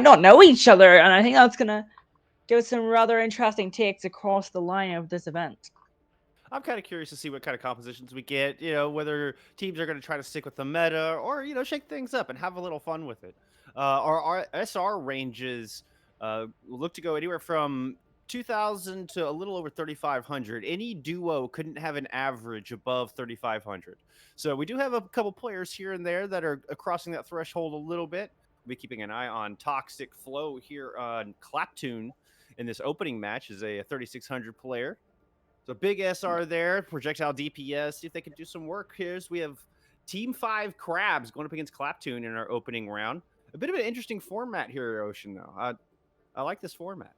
might not know each other, and I think that's gonna give some rather interesting takes across the line of this event. I'm kind of curious to see what kind of compositions we get. Whether teams are going to try to stick with the meta or shake things up and have a little fun with it. Our SR ranges look to go anywhere from 2,000 to a little over 3,500. Any duo couldn't have an average above 3,500. So we do have a couple players here and there that are crossing that threshold a little bit. We'll be keeping an eye on Toxic Flow here on Claptune in this opening match is a 3,600 player. So big SR there, projectile DPS. See if they can do some work here. We have Team 5 Crabs going up against Claptune in our opening round. A bit of an interesting format here, Ocean, though. I like this format.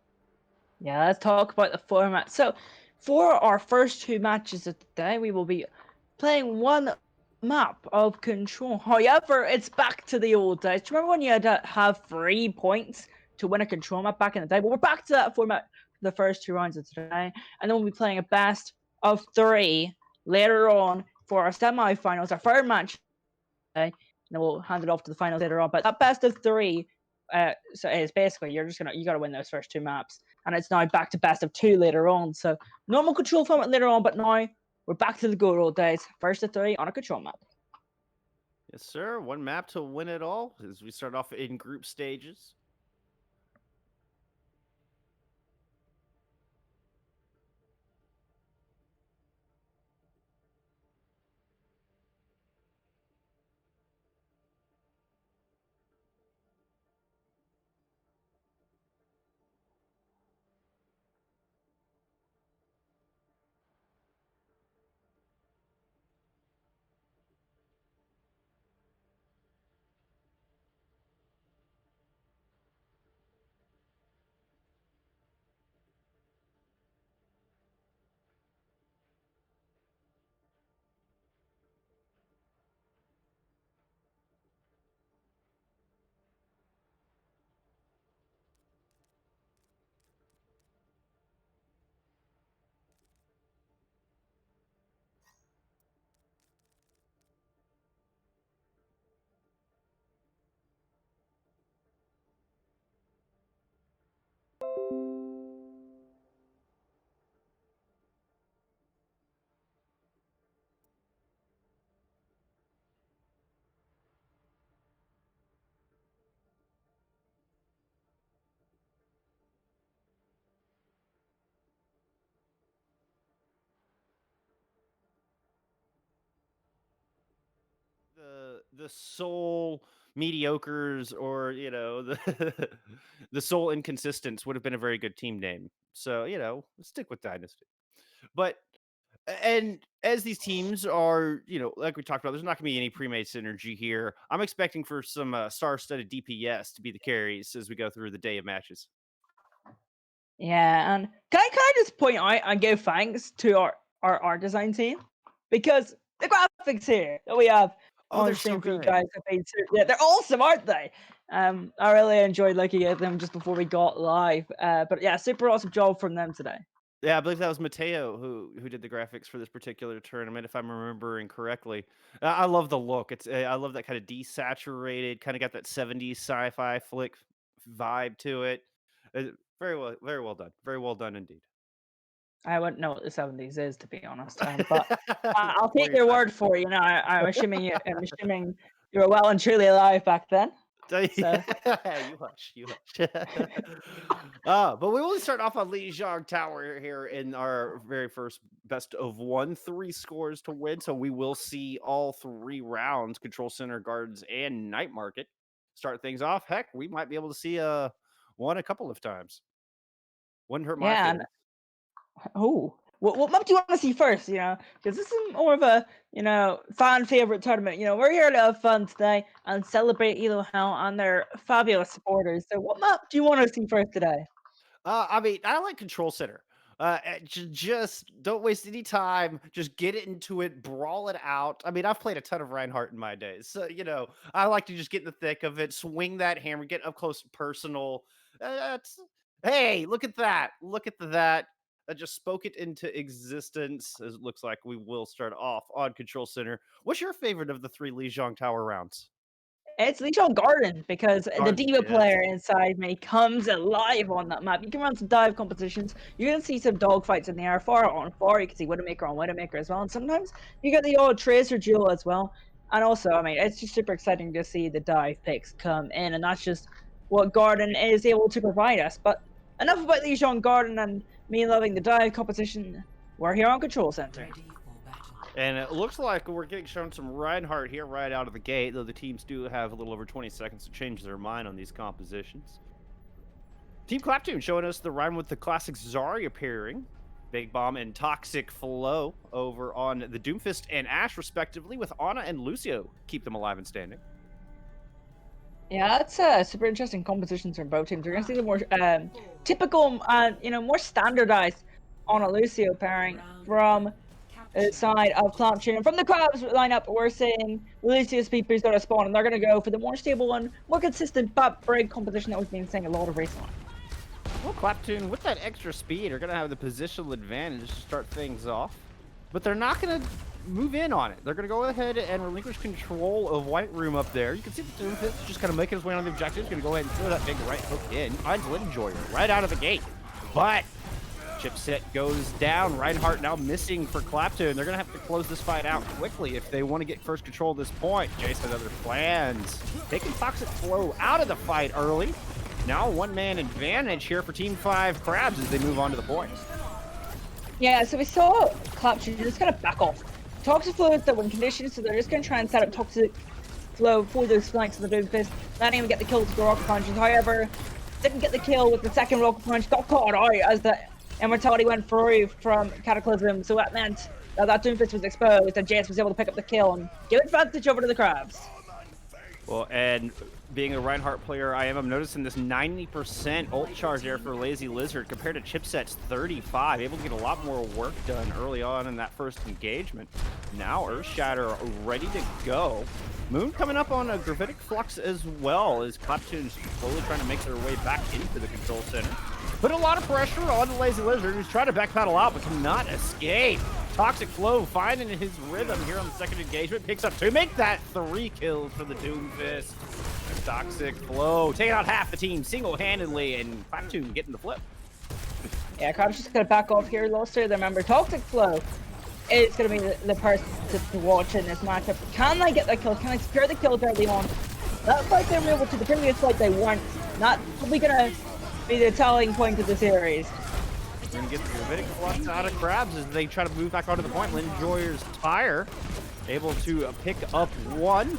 Yeah, let's talk about the format. So, for our first two matches of the day, we will be playing one map of control. However, it's back to the old days. Do you remember when you had to have 3 points to win a control map back in the day? Well, we're back to that format for the first two rounds of today, and then we'll be playing a best of three later on for our semi-finals, our third match today, and then we'll hand it off to the finals later on. But that best of three, so it's basically you gotta win those first two maps, and it's now back to best of two later on. So normal control format later on, but now we're back to the good old days. First of three on a control map. Yes, sir. One map to win it all as we start off in group stages. The soul mediocres or the the soul inconsistents would have been a very good team name. So stick with Dynasty. But and as these teams are, like we talked about, there's not going to be any pre-made synergy here. I'm expecting for some star-studded DPS to be the carries as we go through the day of matches. Yeah, and can I just point out and give thanks to our art design team because the graphics here that we have Oh, on they're so stream for you good. guys have been yeah, they're awesome, aren't they? I really enjoyed looking at them just before we got live. But yeah, super awesome job from them today. Yeah, I believe that was Mateo who did the graphics for this particular tournament, if I'm remembering correctly. I love the look. I love that kind of desaturated, kind of got that 70s sci-fi flick vibe to it. Very well done. Very well done indeed. I wouldn't know what the 70s is to be honest, but I'll Before take your your time. word for it. I'm assuming you were well and truly alive back then. So You hush, you hush. But we will start off on Lijiang Tower here in our very first best of one. Three scores to win, so we will see all three rounds, Control Center, Gardens, and Night Market. Start things off. Heck, we might be able to see one a couple of times. Wouldn't hurt my yeah, and feelings. oh, what map do you want to see first? Because this is more of a fan favorite tournament. We're here to have fun today and celebrate Elo Hell and their fabulous supporters. So, what map do you want to see first today? I mean, I like Control Center. Just don't waste any time. Just get it into it, brawl it out. I mean, I've played a ton of Reinhardt in my days, so I like to just get in the thick of it, swing that hammer, get up close and personal. Hey, look at that! Look at that! I just spoke it into existence. As it looks like we will start off on Control Center. What's your favorite of the three Lijiang Tower rounds? It's Legion Garden because the Garden, diva yes. player inside me comes alive on that map. You can run some dive competitions. You can see some dogfights in the air, far on far. You can see Widowmaker on Widowmaker as well. And sometimes you get the odd Tracer duel as well. And also, I mean, it's just super exciting to see the dive picks come in. And that's just what Garden is able to provide us. But enough about Legion Garden and me loving the dive competition. We're here on Control Center. And it looks like we're getting shown some Reinhardt here right out of the gate, though the teams do have a little over 20 seconds to change their mind on these compositions. Team Claptune showing us the Rein with the classic Zarya appearing. Big Bomb and Toxic Flow over on the Doomfist and Ashe, respectively, with Ana and Lucio keep them alive and standing. Yeah, that's super interesting compositions from both teams. We're going to see the more typical, more standardized on a Lucio pairing from the side of Claptune. And from the Crabs lineup, we're seeing Lucio's PP's got to spawn, and they're going to go for the more stable one, more consistent but break composition that we've been seeing a lot of recently. Well, Claptune, with that extra speed, are going to have the positional advantage to start things off. But they're not going to move in on it. They're going to go ahead and relinquish control of White Room up there. You can see the Doomfist just kind of making his way on the objective. He's going to go ahead and throw that big right hook in. Finds Linjoyer right out of the gate. But chipset goes down. Reinhardt now missing for Claptune. They're going to have to close this fight out quickly if they want to get first control at this point. Jace has other plans. Taking Toxic Flow out of the fight early. Now one-man advantage here for Team 5 Crabs as they move on to the point. Yeah, so we saw Claptune just kind of back off. Toxic Flow is the win condition, so they're just going to try and set up Toxic Flow for those flanks of the Doomfist. Not even get the kill with the rocket punches. However, didn't get the kill with the second rocket punch. Got caught out as the Immortality went through from Cataclysm. So that meant that Doomfist was exposed and Jace was able to pick up the kill and give advantage over to the Crabs. Well, and being a Reinhardt player, I'm noticing this 90% ult charge there for Lazy Lizard compared to Chipset's 35. Able to get a lot more work done early on in that first engagement. Now Earthshatter ready to go. Moon coming up on a Gravitic Flux as well as Claptune's slowly trying to make their way back into the control center. Put a lot of pressure on the Lazy Lizard, who's trying to backpedal out but cannot escape. Toxic Flow finding his rhythm here on the second engagement. Picks up 2, make that 3 kills for the Doomfist. And Toxic Flow taking out half the team single-handedly, and Claptune getting the flip. Yeah, Crab's just going to back off here. Lost to remember, Toxic Flow is going to be the person to watch in this matchup. Can they get that kill? Can they secure the kills early on? That fight they were able to, the previous fight they weren't. Not probably going to be the telling point of the series. We're going to get the Gravitic Flux out of Crabs as they try to move back onto the point. Linjoyer's tire able to pick up one.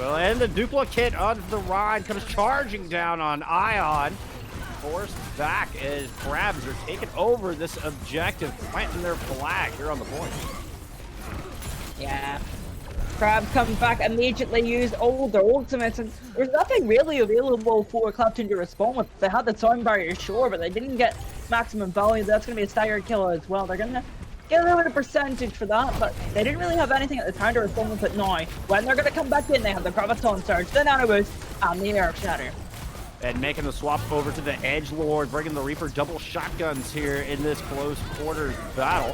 And the duplicate of the Rhine comes charging down on Ion. Forced back as Crabs are taking over this objective, planting their flag here on the point. Yeah. Crabs comes back, immediately used all their ultimates, and there's nothing really available for Claptune to respond with. They had the time barrier, sure, but they didn't get maximum value. That's going to be a staggered killer as well. They're going to get a little bit of percentage for that, but they didn't really have anything at the time to respond with it now. When they're going to come back in, they have the Graviton Surge, the Nano Boost, and the Earthshatter. And making the swap over to the Edgelord, bringing the Reaper double shotguns here in this close quarters battle.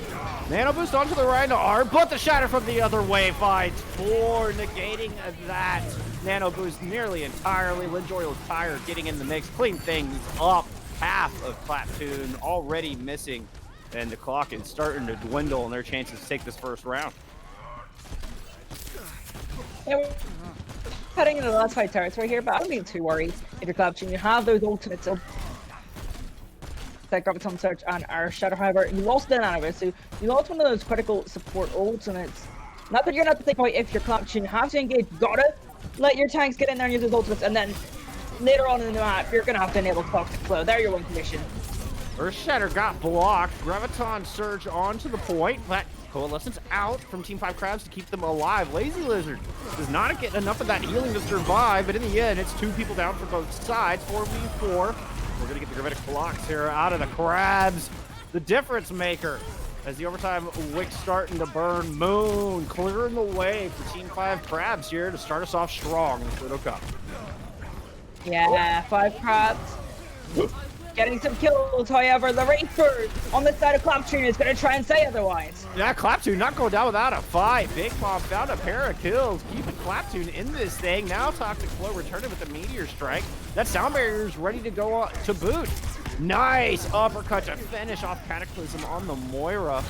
Nano Boost onto the right arm, but the Shatter from the other way finds 4, negating that Nano Boost nearly entirely. Linjoyer's tire getting in the mix, clean things up. Half of Claptune already missing, and the clock is starting to dwindle in their chances to take this first round. Yeah, heading into the last fight territory here, but I don't be too worried if you're Claptune. You have those ultimates up. That Graviton Surge and Earthshatter. However, you lost the Nano Boost, so you lost one of those critical support ultimates. Not that you're not to take point if you're Claptune. You have to engage. You gotta let your tanks get in there and use those ultimates, and then later on in the map, you're gonna have to enable Toxic Flow. There, your win condition. Earthshatter got blocked. Graviton Surge onto the point, but Coalescence out from Team 5 Crabs to keep them alive. Lazy Lizard does not get enough of that healing to survive, but in the end, it's 2 people down for both sides, 4v4. We're going to get the Gravitic Blocks here out of the Crabs. The difference maker as the overtime wick's starting to burn. Moon clearing the way for Team 5 Crabs here to start us off strong in the Pluto Cup. Yeah, 5 Crabs. getting some kills. However, the Reaper on the side of Claptune is going to try and say otherwise. Yeah, Claptune not going down without a fight. Big Mom found a pair of kills, keeping Claptune in this thing. Now Toxic Flow returning with the Meteor Strike. That sound barrier is ready to go to boot. Nice uppercut to finish off Cataclysm on the Moira.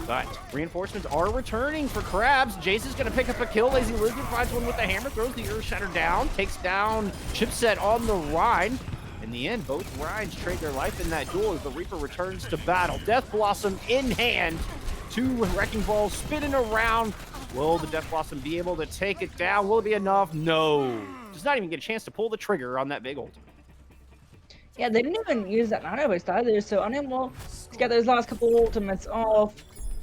But reinforcements are returning for Krabs. Jace is going to pick up a kill. Lazy Lizard finds one with the hammer, throws the Earth Shatter down, takes down Chipset on the Rhine. In the end, both Rhines trade their life in that duel as the Reaper returns to battle. Death Blossom in hand. 2 Wrecking Balls spinning around. Will the Death Blossom be able to take it down? Will it be enough? No. Does not even get a chance to pull the trigger on that big ult. Yeah, they didn't even use that nano burst either, so unable to get those last couple ultimates off,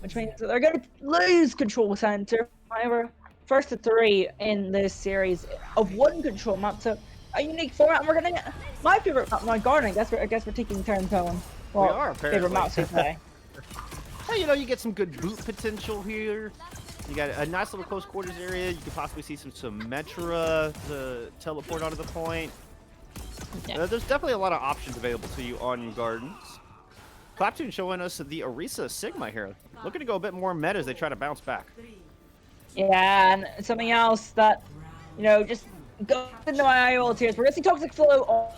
which means that they're going to lose control center. However, first to 3 in this series of 1 control map, so a unique format. And we're going to get my favorite map, my garden. I guess we're taking turns on. Well, we are, apparently. Favorite maps we play. Hey, you know, you get some good boot potential here. You got a nice little close quarters area. You could possibly see some Symmetra to teleport onto the point. Yeah. There's definitely a lot of options available to you on Gardens. Claptune showing us the Orisa Sigma here. Looking to go a bit more meta as they try to bounce back. Yeah, and something else that, you know, just go into my ult here. We're going to see Toxic Flow.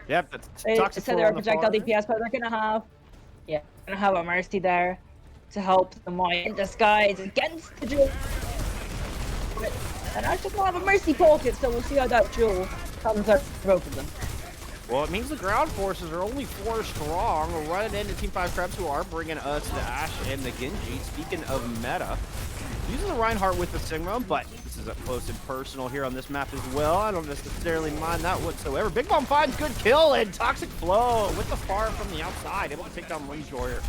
Yep, that's They Toxic said Flow they're on the projectile far. DPS, but they're going to have a Mercy there to help them out in disguise against the duel. And I just don't have a Mercy pocket, so we'll see how that duel comes out for both of them. Well, it means the ground forces are only 4 strong. We're running into Team 5 Krebs, who are bringing us the Ashe and the Genji. Speaking of meta, using the Reinhardt with the Sigma, but this is up close and personal here on this map as well. I don't necessarily mind that whatsoever. Big Bomb finds good kill, and Toxic Flow with the far from the outside, able to take down Windjoyer.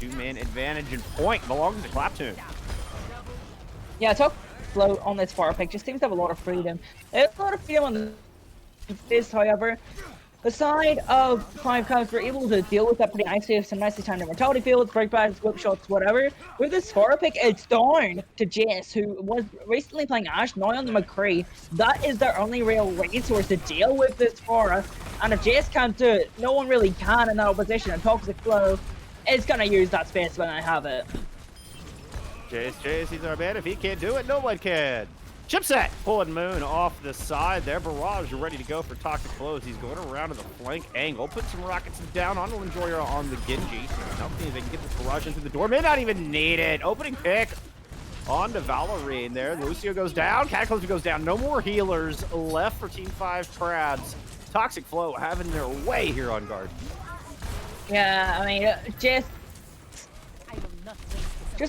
2-man advantage and point belongs to Claptune. Yeah, Toxic Flow on this far pick just seems to have a lot of freedom. There's a lot of freedom on this, however. The side of 5 Cubs were able to deal with that pretty nicely with some nicely timed mortality fields, breakbacks, whip shots, whatever. With this Sphora pick, it's down to Jace, who was recently playing Ashe, now on the McCree. That is their only real resource to deal with this Sphora. And if Jace can't do it, no one really can in that opposition. And Toxic Flow is going to use that space when I have it. Jace, he's our man. If he can't do it, no one can. Chipset pulling Moon off the side there. Barrage ready to go for Toxic Flows. He's going around to the flank angle. Put some rockets down on Enjoyer on the Genji. Now see if they can get this barrage into the door. May not even need it. Opening pick on to Valorine there. Lucio goes down. Cataclysm goes down. No more healers left for Team 5 Crabs. Toxic Flow having their way here on guard. Yeah, I mean, just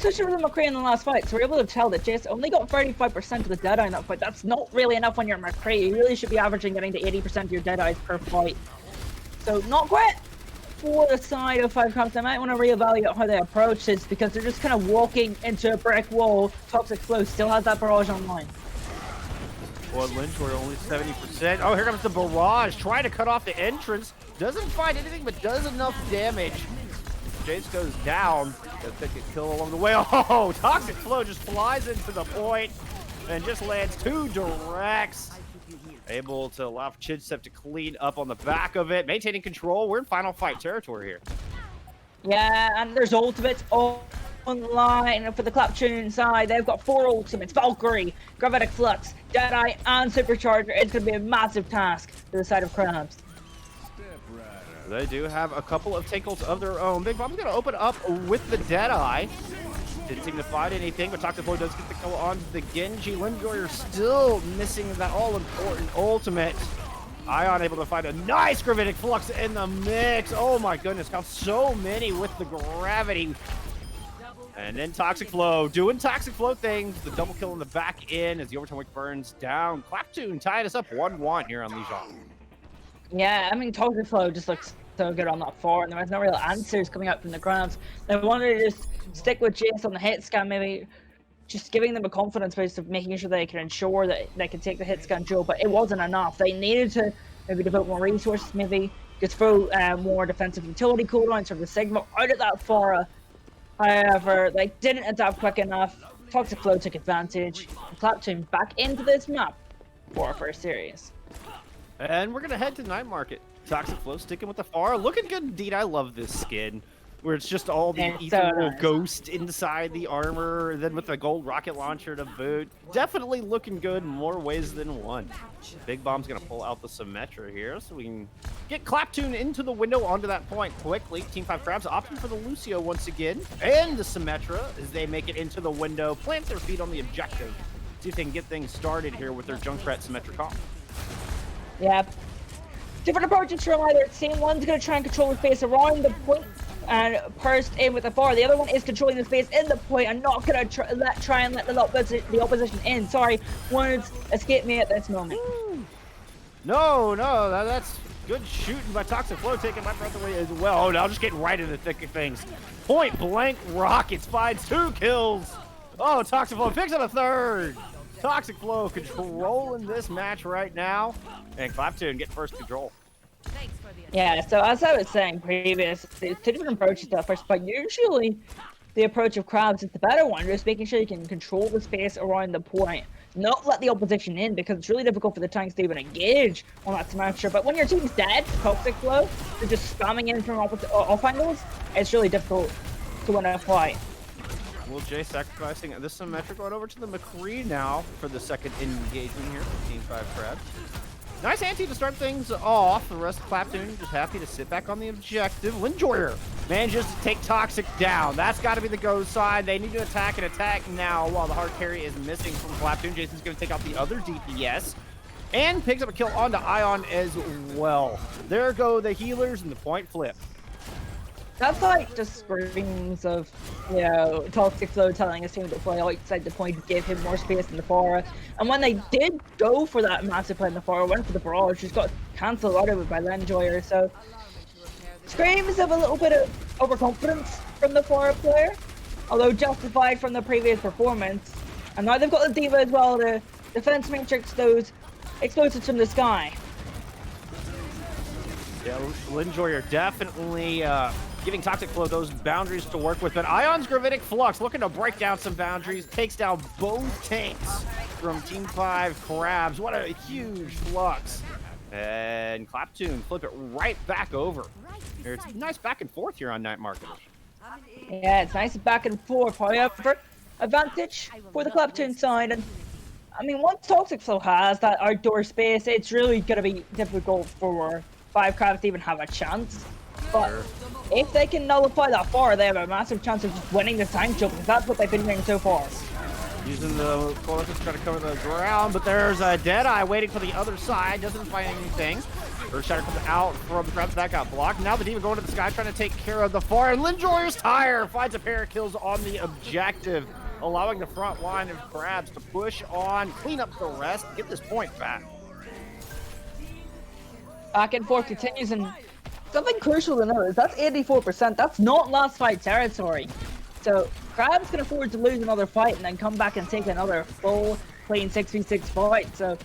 as with the McCree in the last fight, so we're able to tell that Jace only got 35% of the Deadeye in that fight. That's not really enough when you're McCree. You really should be averaging getting to 80% of your Deadeyes per fight. So not quite for the side of 5 Cubs. They might want to reevaluate how they approach this because they're just kind of walking into a brick wall. Toxic Flow still has that barrage online. Well, Lynch, we're only 70%. Oh, here comes the barrage. Trying to cut off the entrance. Doesn't find anything, but does enough damage. Jace goes down. Does take a kill along the way. Oh, Toxic Flow just flies into the point and just lands 2 directs. Able to allow Chidstep to clean up on the back of it. Maintaining control. We're in final fight territory here. Yeah, and there's ultimates online for the Claptune side. They've got 4 ultimates. Valkyrie, Gravitic Flux, Deadeye, and Supercharger. It's going to be a massive task for the side of Krabs. They do have a couple of takeouts of their own. Big Bomb's going to open up with the Deadeye. Didn't seem to find anything, but Toxic Flow does get the kill on the Genji. Limjoyer still missing that all-important ultimate. Ion able to find a nice Gravitic Flux in the mix. Oh my goodness, got so many with the gravity. And then Toxic Flow doing Toxic Flow things. The double kill in the back end as the overtime wick burns down. Claptune tied us up 1-1 here on Lijon. Yeah, I mean, Toxic Flow just looks so good on that far, and there was no real answers coming out from the grounds. They wanted to just stick with Jace on the hit scan, maybe just giving them a confidence boost of making sure they can ensure that they can take the hit scan duel, but it wasn't enough. They needed to maybe devote more resources, maybe just throw more defensive utility cooldowns from the Sigma out of that Fora. However, they didn't adapt quick enough. Toxic Flow took advantage. Claptune back into this map for our first series. And we're gonna head to Night Market. Toxic Flow sticking with the far. Looking good indeed. I love this skin. Where it's just all the It's so ethereal nice. ghost inside the armor, then with the gold rocket launcher to boot. Definitely looking good in more ways than one. Big Bomb's gonna pull out the Symmetra here so we can get Claptune into the window onto that point quickly. Team 5 Crabs opting for the Lucio once again. And the Symmetra as they make it into the window, plant their feet on the objective. See if they can get things started here with their Junkrat Symmetra comp. Yeah. Different approaches from either team. One's going to try and control the space around the point and burst in with the bar. The other one is controlling the space in the point and not going to try and let the opposition in. Sorry, words escape me at this moment. No, that's good shooting by Toxic Flow, taking my breath away as well. Oh, now just getting right in the thick of things. Point blank rockets finds 2 kills. Oh, Toxic Flow picks up a 3rd. Toxic Flow controlling this match right now. And Claptune get first control. Yeah, so as I was saying previously, 2 different approaches to that first point. Usually, the approach of Crabs is the better one, just making sure you can control the space around the point, not let the opposition in, because it's really difficult for the tanks to even engage on that Symmetra. But when your team's dead, Toxic Flow, they're just spamming in from off angles, it's really difficult to win a fight. Will Jay sacrificing this Symmetra going over to the McCree now for the second engagement here for Team 5 Crabs. Nice ante to start things off. The rest of Claptune just happy to sit back on the objective. Linjoyer manages to take Toxic down. That's got to be the go side. They need to attack and attack now while the hard carry is missing from Claptune. Jason's going to take out the other DPS and picks up a kill onto Ion as well. There go the healers and the point flip. That's like just screams of, you know, Toxic Flow telling his team to play outside the point to give him more space in the Fora. And when they did go for that massive play in the Fora, went for the barrage, just got cancelled out of it by Lenjoyer. So screams of a little bit of overconfidence from the Fora player, although justified from the previous performance. And now they've got the Diva as well to defense matrix those explosives from the sky. Yeah, Linjoyer definitely giving Toxic Flow those boundaries to work with. But Ion's Gravitic Flux looking to break down some boundaries, takes down both tanks from Team 5 Crabs. What a huge flux. And Claptune flip it right back over. It's a nice back and forth here on Night Market. Yeah, it's nice back and forth. However, advantage for the Claptune side. And I mean, once Toxic Flow has that outdoor space, it's really going to be difficult for 5 Crabs to even have a chance. But if they can nullify that far, they have a massive chance of just winning the tank jump, because that's what they've been doing so far. Using the Colossus to try to cover the ground, but there's a Deadeye waiting for the other side, doesn't find anything. Earth Shatter comes out from the Crabs, that got blocked. Now the Diva going to the sky, trying to take care of the far, and Linjoyer's tire finds a pair of kills on the objective, allowing the front line of Crabs to push on, clean up the rest, get this point back. Back and forth continues, and something crucial to know is that's 84%. That's not last fight territory. So Crabs can afford to lose another fight and then come back and take another full clean 6v6 fight. So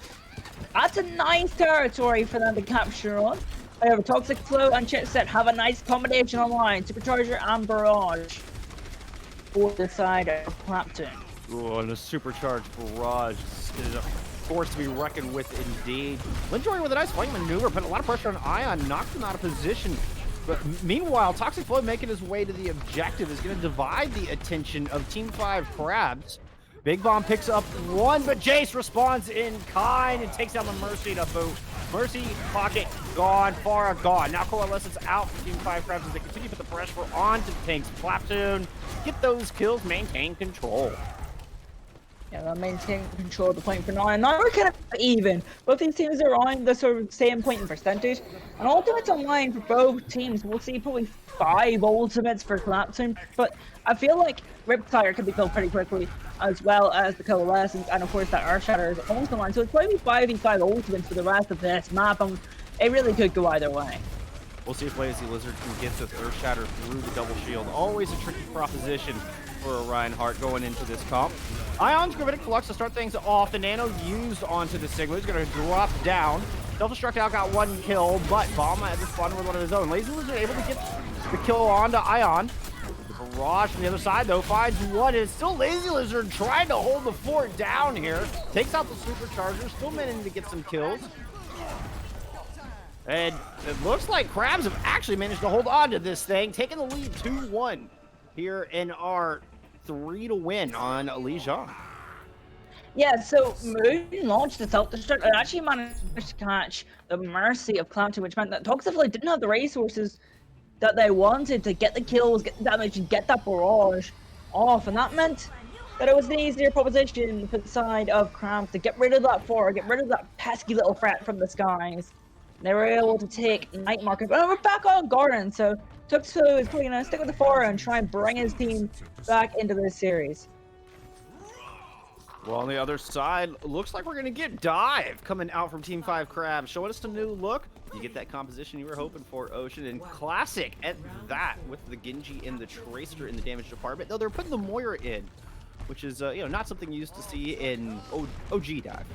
that's a nice territory for them to capture on. However, Toxic Flow and Chipset have a nice combination online. Supercharger and Barrage for the side of Claptune. Oh, and a supercharged barrage is a force to be reckoned with indeed. Linjoyer with a nice flank maneuver, put a lot of pressure on Ion, knocked him out of position. But meanwhile, Toxic Flow making his way to the objective is going to divide the attention of Team 5 Crabs. Big Bomb picks up one, but Jace responds in kind and takes down the Mercy to boot. Mercy pocket gone, Far gone. Now Coalescence out for Team 5 Crabs as they continue to put the pressure on to the tanks. Claptune, get those kills, maintain control. Yeah, they'll maintain control of the point for now. And now we're kind of even. Both these teams are on the sort of same point in percentage. And ultimates online for both teams. We'll see probably 5 ultimates for Claptune. But I feel like Riptire can be killed pretty quickly, as well as the Coalescence. And of course that Earth Shatter is almost online. So it's probably 5v5 ultimates for the rest of this map. And it really could go either way. We'll see if Lazy Lizard can get this Earth Shatter through the double shield. Always a tricky proposition for a Reinhardt going into this comp. Ion's Gravitic Flux to start things off. The Nano used onto the Sigma. He's going to drop down. Self-destruct out, got 1 kill, but Bomb had responded with one of his own. Lazy Lizard able to get the kill onto Ion. The barrage from the other side, though, finds one. It's still Lazy Lizard trying to hold the fort down here. Takes out the Supercharger, still managing to get some kills. And it looks like Crabs have actually managed to hold on to this thing, taking the lead 2-1 here in our 3-to-win on Lijiang. Yeah, so Moon launched the self-destruct and actually managed to catch the mercy of Claptune, which meant that Toxifly didn't have the resources that they wanted to get the kills, get the damage, and get that barrage off. And that meant that it was an easier proposition for the side of Crabs to get rid of that Fora, get rid of that pesky little threat from the skies. They were able to take Night Market, but we're back on Garden, so Toxifly is probably going to stick with the Fora and try and bring his team back into this series. Well, on the other side, looks like we're going to get Dive coming out from Team 5 Crabs, showing us a new look. You get that composition you were hoping for, Ocean, and classic at that with the Genji and the Tracer in the damage department. Though they're putting the Moira in, which is not something you used to see in OG Dive.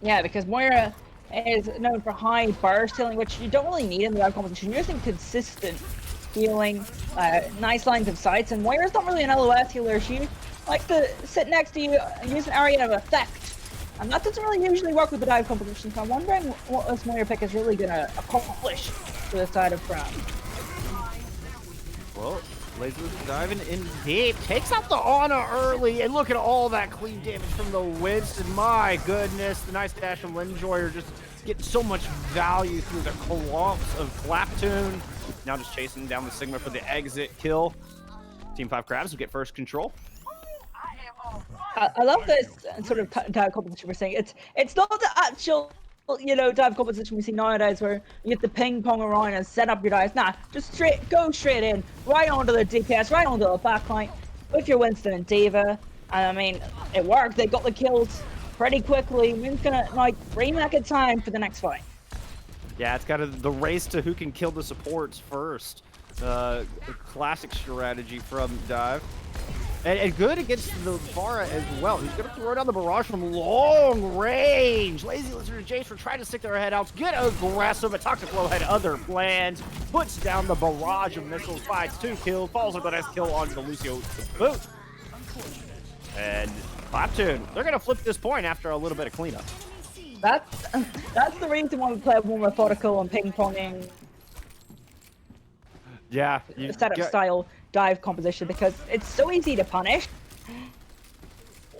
Yeah, because Moira is known for high burst healing, which you don't really need in the Dive composition. You're using consistent healing, nice lines of sights, and Moira's not really an LOS healer. She likes to sit next to you and use an area of effect. And that doesn't really usually work with the Dive competition, so I'm wondering what this Moira pick is really going to accomplish for the side of Crown. Well, Laser's diving in deep, takes out the Ana early, and look at all that clean damage from the Winston. My goodness, the nice dash from Linjoyer just getting so much value through the clumps of Claptune. Now just chasing down the Sigma for the exit kill. Team 5 Crabs will get first control. I love this sort of dive competition we're seeing. It's not the actual, dive competition we see nowadays where you get to ping pong around and set up your dives. Nah, just go straight in, right onto the DPS, right onto the backline with your Winston and Diva. And I mean, it worked. They got the kills pretty quickly. Moon's gonna remake it time for the next fight. Yeah, it's kind of the race to who can kill the supports first. Classic strategy from Dive. And good against the Vara as well. He's going to throw down the barrage from long range. Lazy Lizard and Jace were trying to stick their head out, get aggressive, but Toxic Flow had other plans. Puts down the barrage of missiles, finds 2 kills, falls with a nice kill on the Lucio to boot. And Claptune, they're going to flip this point after a little bit of cleanup. That's the reason why we play more methodical and ping-ponging. Yeah. Setup style dive composition, because it's so easy to punish.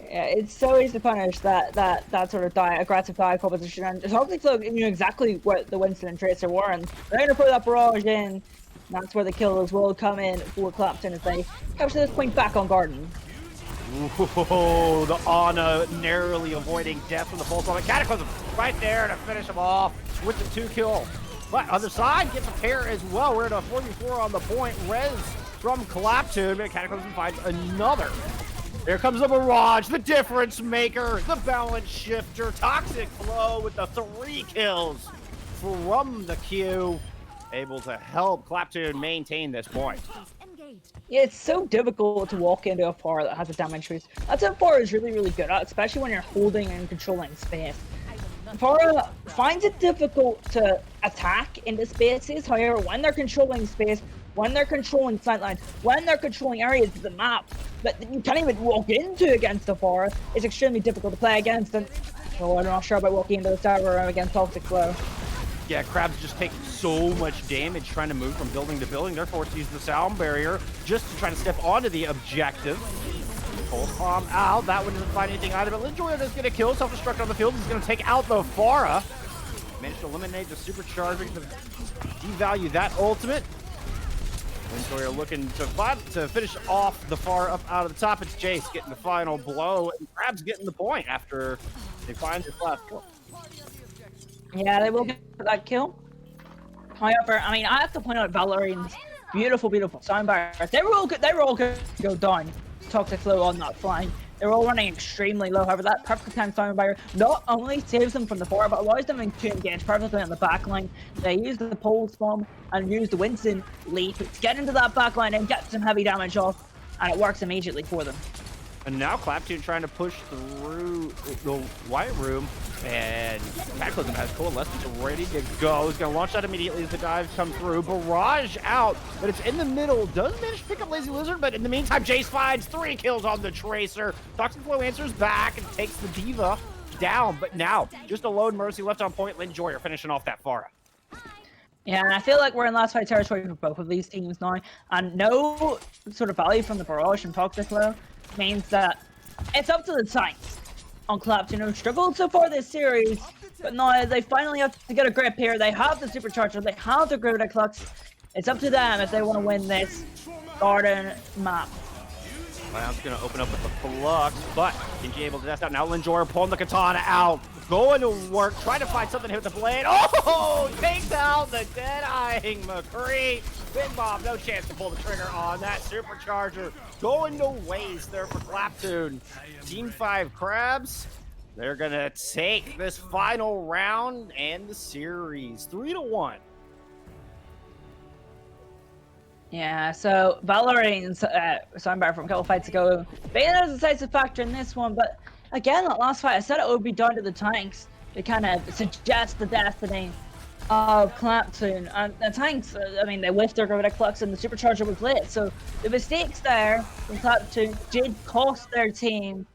Yeah, it's so easy to punish that sort of aggressive dive composition, and it's hopefully so you know exactly what the Winston and Tracer were, and they're gonna put that barrage in. And that's where the kills will come in for Clapton as they capture this point back on Garden. Ooh, the Ana narrowly avoiding death from the pulse on the Cataclysm right there to finish him off with the 2 kill. But other side gets a pair as well. We're at a 4v4 on the point. Rez from Claptune, but Cataclysm finds another. Here comes the barrage, the difference maker, the balance shifter, Toxic Flow with the 3 kills from the queue, able to help Claptune maintain this point. Yeah, it's so difficult to walk into a Far that has a damage boost. That's what Far is really, really good at, especially when you're holding and controlling space. Far finds it difficult to attack into spaces, however, when they're controlling space, when they're controlling sightlines, when they're controlling areas of the map that you can't even walk into against the Far, it's extremely difficult to play against. And so I'm not sure about walking into the tower against Toxic Flow. Yeah, Crab's just taking so much damage trying to move from building to building. They're forced to use the sound barrier just to try to step onto the objective. Pulse bomb out. That one doesn't find anything either, but Linjoyer does get a kill. Self-destruct on the field. He's going to take out the Fara. Managed to eliminate the supercharging to devalue that ultimate. Linjoyer looking to finish off the Fara up out of the top. It's Jace getting the final blow, and Crab's getting the point after they find his last kill. Yeah, they will get that kill. However, I mean, I have to point out Valerian's beautiful, beautiful sound barriers. They were all good. They were all good to go down. Toxic Flow on that flank. They were all running extremely low. However, that perfect time sound barrier not only saves them from the Fora, but allows them to engage perfectly on the backline. They use the pulse bomb and use the Winston leap to get into that backline and get some heavy damage off, and it works immediately for them. And now Claptune trying to push through the White Room, and Cataclysm has Coalescence ready to go. He's going to launch that immediately as the dives come through. Barrage out, but it's in the middle. Does manage to pick up Lazy Lizard, but in the meantime, Jace finds 3 kills on the Tracer. Toxic Flow answers back and takes the Diva down, but now just a lone Mercy left on point. Linjoyer finishing off that Fara. Yeah, I feel like we're in last fight territory for both of these teams now, and no sort of value from the barrage and toxic flow means that it's up to the tanks on Claptune, who struggled so far this series, but now they finally have to get a grip here. They have the supercharger, they have the Grooved Clux. It's up to them if they want to win this garden map. Clown's gonna open up with the flux, but Genji able to test out. Now Linjor pulling the katana out, going to work, trying to find something to hit with the blade. Oh, takes out the dead-eyeing McCree. Big Bob, no chance to pull the trigger on that supercharger. Going to waste there for Claptune. Team 5 Crabs, they're gonna take this final round and the series 3-1. Yeah, so Valorine's Soundbar from a couple fights ago, being a decisive factor in this one, but again, that last fight, I said it would be down to the tanks to kind of suggest the destiny of Claptune. And the tanks, I mean, they whiffed their Grooved Clux and the supercharger was lit, so the mistakes there from Claptune did cost their team,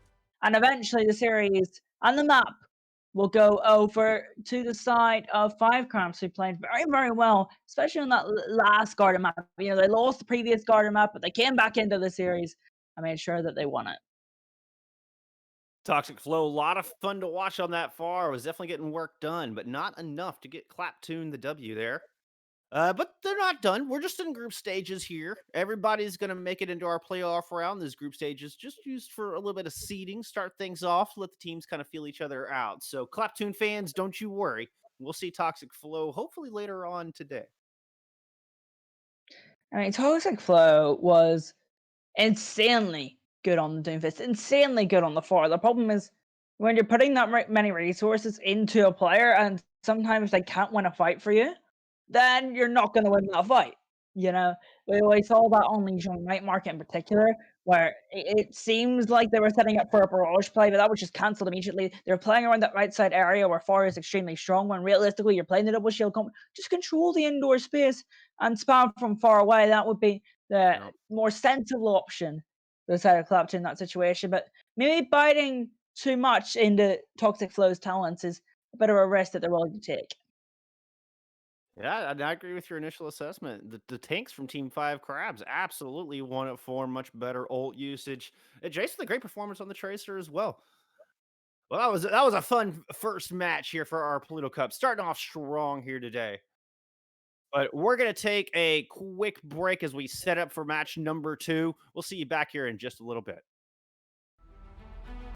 and eventually the series and the map will go over to the side of Five Cramps, who played very, very well, especially on that last garden map. You know, they lost the previous garden map, but they came back into the series and made sure that they won it. Toxic Flow, a lot of fun to watch on that far. Was definitely getting work done, but not enough to get Claptune the W there. But they're not done. We're just in group stages here. Everybody's going to make it into our playoff round. This group stage is just used for a little bit of seeding, start things off, let the teams kind of feel each other out. So, Claptune fans, don't you worry. We'll see Toxic Flow hopefully later on today. I mean, Toxic Flow was insanely good on the Doomfist, insanely good on the floor. The problem is when you're putting that many resources into a player and sometimes they can't win a fight for you, then you're not going to win that fight. You know, we saw that on Legion Night Market in particular, where it seems like they were setting up for a barrage play, but that was just cancelled immediately. They were playing around that right side area where Far is extremely strong. When realistically, you're playing the double shield comp, just control the indoor space and spam from far away. That would be the Yep. more sensible option for the side of Clapton in that situation. But maybe biting too much into Toxic Flow's talents is a bit of a risk that they're willing to take. Yeah, and I agree with your initial assessment. The tanks from Team 5 Crabs absolutely won it for much better ult usage. And Jason, a great performance on the Tracer as well. Well, that was a fun first match here for our Pluto Cup. Starting off strong here today. But we're going to take a quick break as we set up for match number 2. We'll see you back here in just a little bit.